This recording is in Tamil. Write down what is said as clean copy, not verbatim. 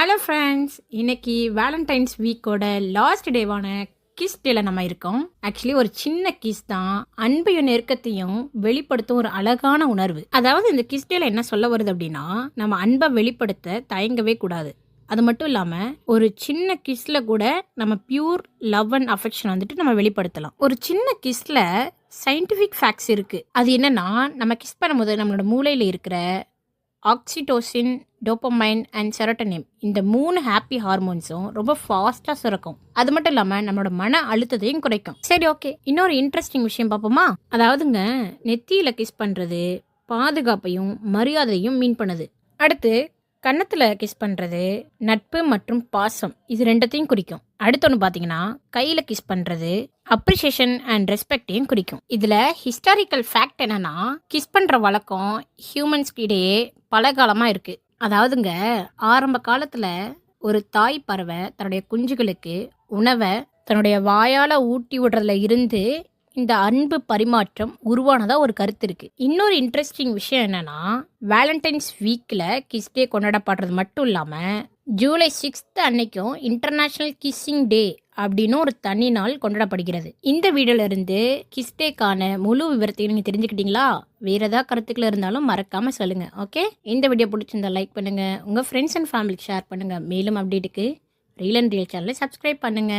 ஹலோ ஃப்ரெண்ட்ஸ், இன்னைக்கு வேலண்டைன்ஸ் வீக்கோட லாஸ்ட் டேவான கிஸ் டேல நம்ம இருக்கோம். ஆக்சுவலி ஒரு சின்ன கிஸ் தான் அன்பையும் நெருக்கத்தையும் வெளிப்படுத்தும் ஒரு அழகான உணர்வு. அதாவது இந்த கிஸ் டேல என்ன சொல்ல வருது அப்படின்னா, நம்ம அன்பை வெளிப்படுத்த தயங்கவே கூடாது. அது மட்டும் இல்லாமல் ஒரு சின்ன கிஸ்ல கூட நம்ம பியூர் லவ் அண்ட் அஃபெக்ஷன் வந்துட்டு நம்ம வெளிப்படுத்தலாம். ஒரு சின்ன கிஸ்ல சயின்டிஃபிக் ஃபேக்ட்ஸ் இருக்கு. அது என்னன்னா, நம்ம கிஸ் பண்ணும்போது நம்மளோட மூளையில் இருக்கிற ஆக்சிடோசின், டோப்பமைன் அண்ட் செரோட்டோனின் இந்த 3 ஹாப்பி ஹார்மோன்ஸும் ரொம்ப ஃபாஸ்ட்டாக சுரக்கும். அது மட்டும் இல்லாமல் நம்மளோட மன அழுத்தத்தையும் குறைக்கும். சரி, ஓகே, இன்னொரு இன்ட்ரெஸ்டிங் விஷயம் பார்ப்போமா? அதாவதுங்க, நெத்தியில் கிஸ் பண்ணுறது பாதுகாப்பையும் மரியாதையும் மீன் பண்ணுது. அடுத்து கன்னத்தில் கிஸ் பண்ணுறது நட்பு மற்றும் பாசம், இது ரெண்டத்தையும் குறிக்கும். அடுத்து ஒன்று பார்த்தீங்கன்னா, கையில் கிஸ் பண்ணுறது அப்ரிசியேஷன் அண்ட் ரெஸ்பெக்டையும் குறிக்கும். இதில் ஹிஸ்டாரிக்கல் ஃபேக்ட் என்னன்னா, கிஸ் பண்ணுற வழக்கம் ஹியூமன்ஸ்க்கு இடையே பல காலமாக இருக்குது. அதாவதுங்க, ஆரம்ப காலத்தில் ஒரு தாய் பறவை தன்னுடைய குஞ்சுகளுக்கு உணவை தன்னுடைய வாயால் ஊட்டி விடுறதுல இருந்து இந்த அன்பு பரிமாற்றம் உருவானதா ஒரு கருத்து இருக்கு. இன்னொரு இன்ட்ரெஸ்டிங் விஷயம் என்னன்னா, வேலண்டைன்ஸ் வீக்கில் கிஸ் டே கொண்டாடப்படுறது மட்டும் இல்லாமல் ஜூலை 6 அன்னைக்கும் இன்டர்நேஷ்னல் கிஸ்ஸிங் டே அப்படின்னு ஒரு தனி நாள் கொண்டாடப்படுகிறது. இந்த வீடியோல இருந்து கிஸ் டேக்கான முழு விவரத்தையும் நீங்கள் தெரிஞ்சுக்கிட்டீங்களா? வேற ஏதாவது கருத்துக்கள் இருந்தாலும் மறக்காம சொல்லுங்க. ஓகே, இந்த வீடியோ பிடிச்சிருந்தா லைக் பண்ணுங்க, உங்க ஃப்ரெண்ட்ஸ் அண்ட் ஃபேமிலிக்கு ஷேர் பண்ணுங்க. மேலும் அப்டேட்டுக்கு ரீல் அண்ட் ரியல் சேனலை சப்ஸ்கிரைப் பண்ணுங்க.